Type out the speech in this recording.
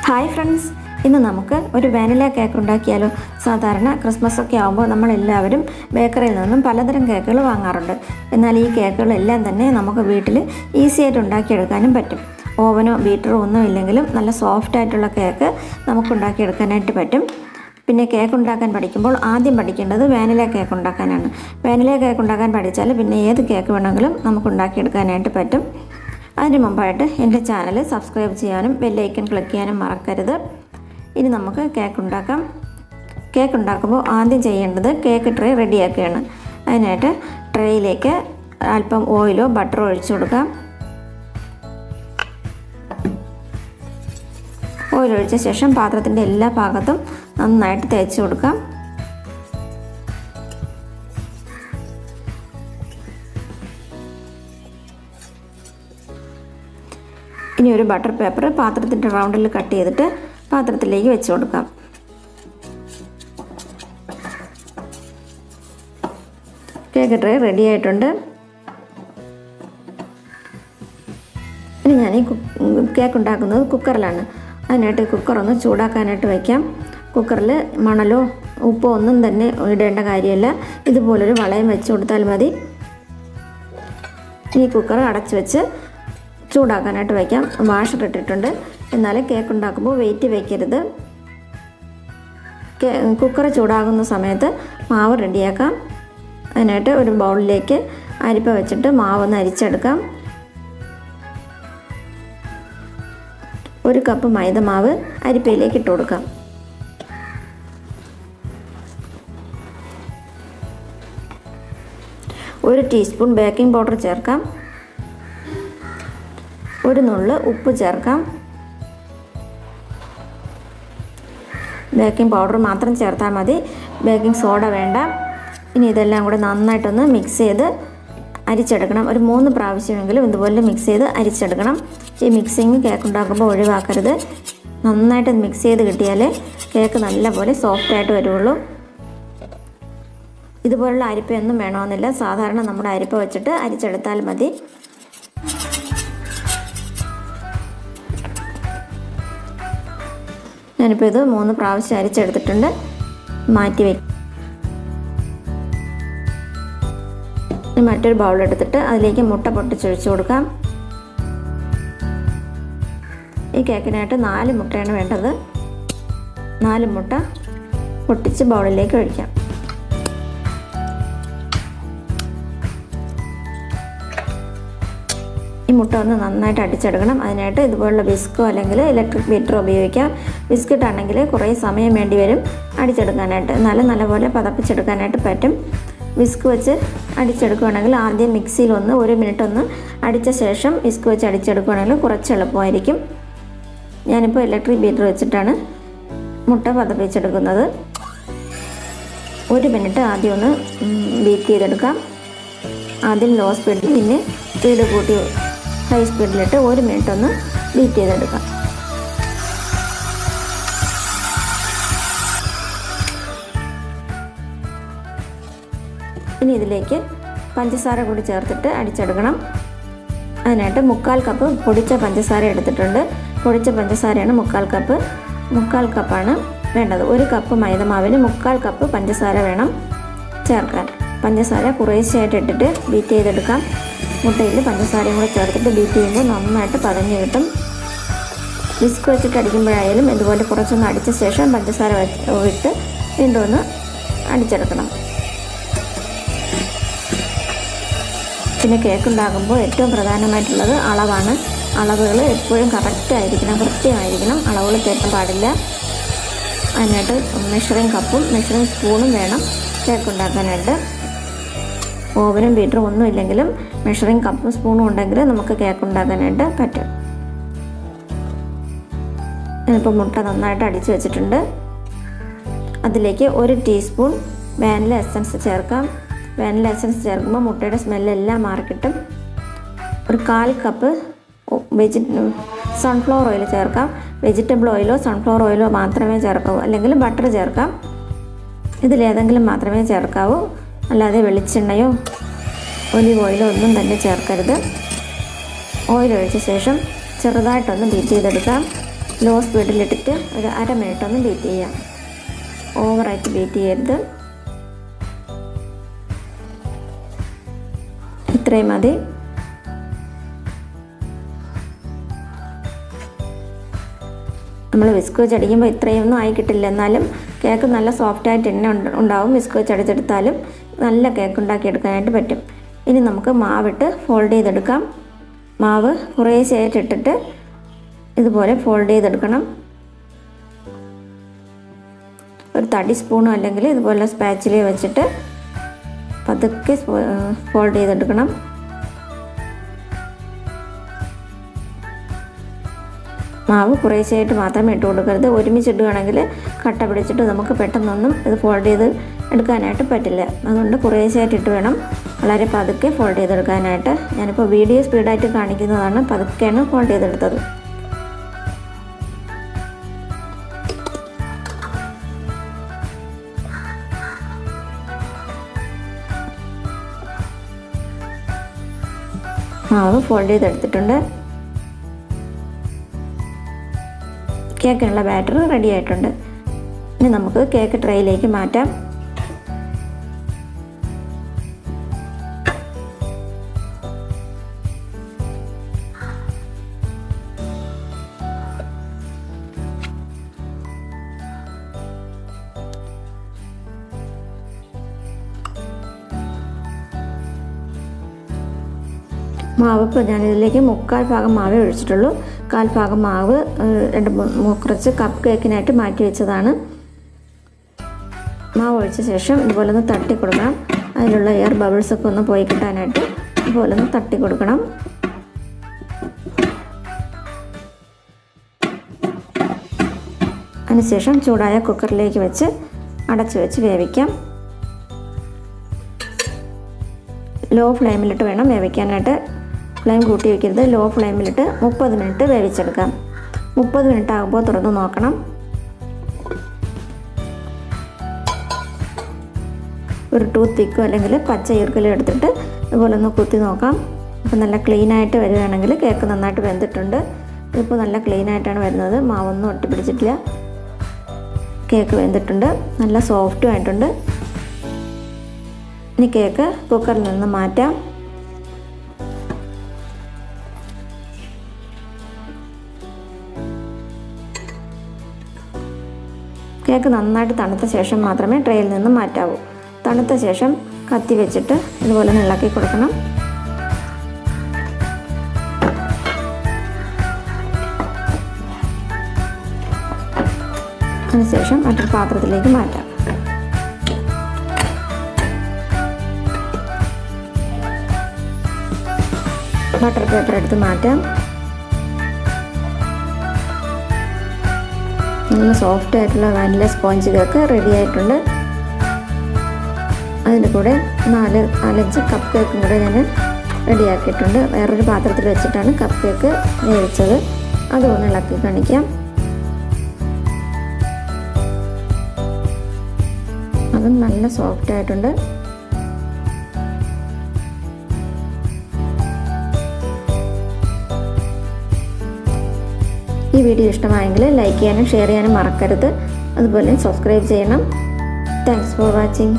Hi friends, ഇന്ന് നമുക്ക് ഒരു വാനില കേക്ക് ഉണ്ടാക്കിയാലോ. സാധാരണ ക്രിസ്മസ് ഒക്കെ ആകുമ്പോൾ നമ്മളെല്ലാവരും ബേക്കറിയിൽ നിന്നും പലതരം കേക്കുകൾ വാങ്ങാറുണ്ട്. എന്നാൽ ഈ കേക്കുകളെല്ലാം തന്നെ നമുക്ക് വീട്ടിൽ ഈസി ആയിട്ട് ഉണ്ടാക്കിയെടുക്കാനും പറ്റും. ഓവനോ ബീറ്ററോ ഒന്നും ഇല്ലെങ്കിലും നല്ല സോഫ്റ്റ് ആയിട്ടുള്ള കേക്ക് നമുക്ക് ഉണ്ടാക്കിയെടുക്കാനായിട്ട് പറ്റും. പിന്നെ കേക്ക് ഉണ്ടാക്കാൻ പഠിക്കുമ്പോൾ ആദ്യം പഠിക്കേണ്ടത് വാനില കേക്ക് ഉണ്ടാക്കാനാണ്. വാനില കേക്ക് ഉണ്ടാക്കാൻ പഠിച്ചാൽ പിന്നെ ഏത് കേക്ക് വേണമെങ്കിലും നമുക്ക് ഉണ്ടാക്കിയെടുക്കാനായിട്ട് പറ്റും. അതിന് മുമ്പായിട്ട് എൻ്റെ ചാനൽ സബ്സ്ക്രൈബ് ചെയ്യാനും ബെല്ലൈക്കൺ ക്ലിക്ക് ചെയ്യാനും മറക്കരുത്. ഇനി നമുക്ക് കേക്ക് ഉണ്ടാക്കാം. കേക്ക് ഉണ്ടാക്കുമ്പോൾ ആദ്യം ചെയ്യേണ്ടത് കേക്ക് ട്രേ റെഡിയാക്കുകയാണ്. അതിനായിട്ട് ട്രേയിലേക്ക് അല്പം ഓയിലോ ബട്ടറോ ഒഴിച്ചു കൊടുക്കാം. ഓയിൽ ഒഴിച്ച ശേഷം പാത്രത്തിൻ്റെ എല്ലാ ഭാഗത്തും നന്നായിട്ട് തേച്ച് കൊടുക്കാം. ഇനി ഒരു ബട്ടർ പേപ്പർ പാത്രത്തിൻ്റെ റൗണ്ടിൽ കട്ട് ചെയ്തിട്ട് പാത്രത്തിലേക്ക് വെച്ച് കൊടുക്കാം. കേക്ക് ട്രേ റെഡി ആയിട്ടുണ്ട്. ഇനി ഞാൻ ഈ കേക്ക് ഉണ്ടാക്കുന്നത് കുക്കറിലാണ്. അതിനായിട്ട് കുക്കർ ഒന്ന് ചൂടാക്കാനായിട്ട് വയ്ക്കാം. കുക്കറിൽ മണലോ ഉപ്പോ ഒന്നും തന്നെ ഇടേണ്ട കാര്യമില്ല. ഇതുപോലൊരു വളയം വെച്ച് കൊടുത്താൽ മതി. ഈ കുക്കർ അടച്ചു വെച്ച് ചൂടാക്കാനായിട്ട് വയ്ക്കാം. വാഷർ ഇട്ടിട്ടുണ്ട്. എന്നാലും കേക്ക് ഉണ്ടാക്കുമ്പോൾ വെയിറ്റ് വയ്ക്കരുത്. കുക്കർ ചൂടാകുന്ന സമയത്ത് മാവ് റെഡിയാക്കാം. അതിനായിട്ട് ഒരു ബൗളിലേക്ക് അരിപ്പ വെച്ചിട്ട് മാവൊന്ന് അരിച്ചെടുക്കാം. 1 കപ്പ് മൈദ മാവ് അരിപ്പയിലേക്ക് ഇട്ട് കൊടുക്കാം. ഒരു ടീസ്പൂൺ ബേക്കിംഗ് പൗഡർ ചേർക്കാം. ഒരു നുള്ള് ഉപ്പ് ചേർക്കാം. ബേക്കിംഗ് പൗഡർ മാത്രം ചേർത്താൽ മതി, ബേക്കിംഗ് സോഡ വേണ്ട. ഇനി ഇതെല്ലാം കൂടെ നന്നായിട്ടൊന്ന് മിക്സ് ചെയ്ത് അരിച്ചെടുക്കണം. ഒരു 3 പ്രാവശ്യമെങ്കിലും ഇതുപോലെ മിക്സ് ചെയ്ത് അരിച്ചെടുക്കണം. ഈ മിക്സിങ് കേക്ക് ഉണ്ടാക്കുമ്പോൾ ഒഴിവാക്കരുത്. നന്നായിട്ട് മിക്സ് ചെയ്ത് കിട്ടിയാലേ കേക്ക് നല്ലപോലെ സോഫ്റ്റായിട്ട് വരുള്ളൂ. ഇതുപോലുള്ള അരിപ്പയൊന്നും വേണമെന്നില്ല. സാധാരണ നമ്മുടെ അരിപ്പ വെച്ചിട്ട് അരിച്ചെടുത്താൽ മതി. ഞാനിപ്പോൾ ഇത് 3 പ്രാവശ്യം അരിച്ചെടുത്തിട്ടുണ്ട്. മാറ്റി വയ്ക്കും. മറ്റൊരു ബൗൾ എടുത്തിട്ട് അതിലേക്ക് മുട്ട പൊട്ടിച്ചൊഴിച്ച് കൊടുക്കാം. ഈ കേക്കിനായിട്ട് 4 മുട്ടയാണ് വേണ്ടത്. 4 മുട്ട പൊട്ടിച്ച് ബൗളിലേക്ക് ഒഴിക്കാം. ഈ മുട്ട ഒന്ന് നന്നായിട്ട് അടിച്ചെടുക്കണം. അതിനായിട്ട് ഇതുപോലുള്ള വിസ്കോ അല്ലെങ്കിൽ ഇലക്ട്രിക് ബീറ്ററോ ഉപയോഗിക്കാം. ബിസ്ക്കറ്റാണെങ്കിൽ കുറേ സമയം വേണ്ടി വരും അടിച്ചെടുക്കാനായിട്ട്. നല്ലപോലെ പതപ്പിച്ചെടുക്കാനായിട്ട് പറ്റും. വിസ്ക് വെച്ച് അടിച്ചെടുക്കുകയാണെങ്കിൽ ആദ്യം മിക്സിയിൽ 1 മിനിറ്റ് ഒന്ന് അടിച്ച ശേഷം വിസ്ക് വെച്ച് അടിച്ചെടുക്കുകയാണെങ്കിൽ കുറച്ച് എളുപ്പമായിരിക്കും. ഞാനിപ്പോൾ ഇലക്ട്രിക് ബീറ്റർ വെച്ചിട്ടാണ് മുട്ട പതപ്പിച്ചെടുക്കുന്നത്. 1 മിനിറ്റ് ആദ്യം ഒന്ന് ബീറ്റ് ചെയ്തെടുക്കാം. ആദ്യം ലോ സ്പീഡിൽ പിന്നെ സ്പീഡ് കൂട്ടി ഹൈ സ്പീഡിലിട്ട് 1 മിനിറ്റ് ഒന്ന് ബീറ്റ് ചെയ്തെടുക്കാം. ഇനി ഇതിലേക്ക് പഞ്ചസാര കൂടി ചേർത്തിട്ട് അടിച്ചെടുക്കണം. അതിനായിട്ട് 1/4 കപ്പ് പൊടിച്ച പഞ്ചസാര എടുത്തിട്ടുണ്ട്. പൊടിച്ച പഞ്ചസാരയാണ് 1/4 കപ്പാണ് വേണ്ടത്. 1 കപ്പ് മൈദമാവിന് 1/4 കപ്പ് പഞ്ചസാര വേണം ചേർക്കാൻ. പഞ്ചസാര കുറേശ്ശെയായിട്ട് ഇട്ടിട്ട് ബീറ്റ് ചെയ്തെടുക്കാം. മുട്ടയിൽ പഞ്ചസാരയും കൂടെ ചേർത്തിട്ട് ബീറ്റ് ചെയ്യുമ്പോൾ നന്നായിട്ട് പതഞ്ഞ് കിട്ടും. വിസ്ക് വെച്ചിട്ട് അടിക്കുമ്പോഴായാലും ഇതുപോലെ കുറച്ചൊന്ന് അടിച്ച ശേഷം പഞ്ചസാര ഇട്ട് വീണ്ടും ഒന്ന് അടിച്ചെടുക്കണം. പിന്നെ കേക്ക് ഉണ്ടാക്കുമ്പോൾ ഏറ്റവും പ്രധാനമായിട്ടുള്ളത് അളവാണ്. അളവുകൾ എപ്പോഴും കറക്റ്റായിരിക്കണം, കൃത്യമായിരിക്കണം. അളവുകൾ തെറ്റാൻ പാടില്ല. അതിനായിട്ട് മെഷറിംഗ് കപ്പും മെഷറിംഗ് സ്പൂണും വേണം കേക്ക് ഉണ്ടാക്കാനായിട്ട്. ഓവനും ബീറ്ററും ഒന്നും ഇല്ലെങ്കിലും മെഷറിംഗ് കപ്പും സ്പൂണും ഉണ്ടെങ്കിൽ നമുക്ക് കേക്ക് ഉണ്ടാക്കാനായിട്ട് പറ്റും. ഞാനിപ്പോൾ മുട്ട നന്നായിട്ട് അടിച്ച് വെച്ചിട്ടുണ്ട്. അതിലേക്ക് 1 ടീസ്പൂൺ വാനില എസൻസ് ചേർക്കാം. വാനില എസൻസ് ചേർക്കുമ്പോൾ മുട്ടയുടെ സ്മെല്ലെല്ലാം മാറിക്കിട്ടും. ഒരു 1/4 കപ്പ് സൺഫ്ലവർ ഓയിൽ ചേർക്കാം. വെജിറ്റബിൾ ഓയിലോ സൺഫ്ലവർ ഓയിലോ മാത്രമേ ചേർക്കാവൂ, അല്ലെങ്കിൽ ബട്ടർ ചേർക്കാം. ഇതിലേതെങ്കിലും മാത്രമേ ചേർക്കാവൂ. അല്ലാതെ വെളിച്ചെണ്ണയോ ഒലിവ് ഓയിലോ ഒന്നും തന്നെ ചേർക്കരുത്. ഓയിൽ ഒഴിച്ച ശേഷം ചെറുതായിട്ടൊന്ന് ബീറ്റ് ചെയ്തെടുക്കാം. ലോ സ്പീഡിലിട്ടിട്ട് ഒരു 1/2 മിനിറ്റ് ഒന്ന് ബീറ്റ് ചെയ്യാം. ഓവറായിട്ട് ബീറ്റ് ചെയ്യരുത്. ഇത്രയും മതി. നമ്മൾ വിസ്ക് വെച്ച് അടിക്കുമ്പോൾ ഇത്രയൊന്നും ആയി കിട്ടില്ല. എന്നാലും കേക്ക് നല്ല സോഫ്റ്റായിട്ട് തന്നെ ഉണ്ടാവും. വിസ്ക് വെച്ച് അടിച്ചെടുത്താലും നല്ല കേക്ക് ഉണ്ടാക്കിയെടുക്കാനായിട്ട് പറ്റും. ഇനി നമുക്ക് മാവിട്ട് ഫോൾഡ് ചെയ്തെടുക്കാം. മാവ് കുറേശ്ശെയായിട്ട് ഇട്ടിട്ട് ഇതുപോലെ ഫോൾഡ് ചെയ്തെടുക്കണം. ഒരു തടി സ്പൂണോ അല്ലെങ്കിൽ ഇതുപോലെ സ്പാച്ചിലയോ വെച്ചിട്ട് പതുക്കെ ഫോൾഡ് ചെയ്തെടുക്കണം. മാവ് കുറേശ്ശെയായിട്ട് മാത്രമേ ഇട്ട് കൊടുക്കരുത്. ഒരുമിച്ചിടുകയാണെങ്കിൽ കട്ട പിടിച്ചിട്ട് നമുക്ക് പെട്ടെന്നൊന്നും ഇത് ഫോൾഡ് ചെയ്ത് എടുക്കാനായിട്ട് പറ്റില്ല. അതുകൊണ്ട് കുറേശ്ശെയായിട്ട് ഇട്ട് വേണം വളരെ പതുക്കെ ഫോൾഡ് ചെയ്തെടുക്കാനായിട്ട്. ഞാനിപ്പോൾ വീഡിയോ സ്പീഡായിട്ട് കാണിക്കുന്നതാണ്. പതുക്കെയാണ് ഫോൾഡ് ചെയ്തെടുത്തത്. മാവ് ഫോൾഡ് ചെയ്തെടുത്തിട്ടുണ്ട്. കേക്കിനുള്ള ബാറ്റർ റെഡി ആയിട്ടുണ്ട്. ഇനി നമുക്ക് കേക്ക് ട്രേയിലേക്ക് മാറ്റാം. മാവ് ഇപ്പോൾ ഞാനിതിലേക്ക് 3/4 ഭാഗം മാവേ ഒഴിച്ചിട്ടുള്ളൂ. 1/4 ഭാഗം മാവ് കുറച്ച് കപ്പ് കേക്കിനായിട്ട് മാറ്റി വെച്ചതാണ്. മാവ് ഒഴിച്ച ശേഷം ഇതുപോലെ ഒന്ന് തട്ടി കൊടുക്കണം. അതിലുള്ള എയർ ബബിൾസൊക്കെ ഒന്ന് പോയി കിട്ടാനായിട്ട് ഇതുപോലെ ഒന്ന് തട്ടി കൊടുക്കണം. അതിനുശേഷം ചൂടായ കുക്കറിലേക്ക് വെച്ച് അടച്ചു വെച്ച് വേവിക്കാം. ലോ ഫ്ലെയിമിലിട്ട് വേണം വേവിക്കാനായിട്ട്. ഫ്ലെയിം കൂട്ടി വയ്ക്കരുത്. ലോ ഫ്ലെയിമിലിട്ട് 30 മിനിറ്റ് വേവിച്ചെടുക്കാം. 30 മിനിറ്റ് ആകുമ്പോൾ തുറന്ന് നോക്കണം. ഒരു ടൂത്ത് പിക്കോ അല്ലെങ്കിൽ പച്ച ഈർക്കലോ എടുത്തിട്ട് ഇതുപോലെ ഒന്ന് കുത്തി നോക്കാം. അപ്പോൾ നല്ല ക്ലീനായിട്ട് വരികയാണെങ്കിൽ കേക്ക് നന്നായിട്ട് വെന്തിട്ടുണ്ട്. ഇതിപ്പോൾ നല്ല ക്ലീനായിട്ടാണ് വരുന്നത്. മാവൊന്നും ഒട്ടിപ്പിടിച്ചിട്ടില്ല. കേക്ക് വെന്തിട്ടുണ്ട്. നല്ല സോഫ്റ്റും ആയിട്ടുണ്ട്. ഇനി കേക്ക് കുക്കറിൽ നിന്ന് മാറ്റാം. കേക്ക് നന്നായിട്ട് തണുത്ത ശേഷം മാത്രമേ ട്രേയിൽ നിന്ന് മാറ്റാവൂ. തണുത്ത ശേഷം കത്തി വെച്ചിട്ട് ഇതുപോലെ ഇളക്കി കൊടുക്കണം. അതിനുശേഷം മറ്റൊരു പാത്രത്തിലേക്ക് മാറ്റാം. ബട്ടർ പേപ്പർ എടുത്ത് മാറ്റാം. നല്ല സോഫ്റ്റ് ആയിട്ടുള്ള വാനില സ്പോഞ്ച് കേക്ക് റെഡി ആയിട്ടുണ്ട്. അതിൻ്റെ കൂടെ 4-5 കപ്പ് കേക്കും കൂടെ ഞാൻ റെഡിയാക്കിയിട്ടുണ്ട്. വേറൊരു പാത്രത്തിൽ വെച്ചിട്ടാണ് കപ്പ് കേക്ക് വേവിച്ചത്. അതൊന്ന് ഇളക്കി കാണിക്കാം. അതും നല്ല സോഫ്റ്റ് ആയിട്ടുണ്ട്. ഈ വീഡിയോ ഇഷ്ടമായെങ്കിൽ ലൈക്ക് ചെയ്യാനും ഷെയർ ചെയ്യാനും മറക്കരുത്. അതുപോലെ സബ്സ്ക്രൈബ് ചെയ്യണം. Thanks for watching.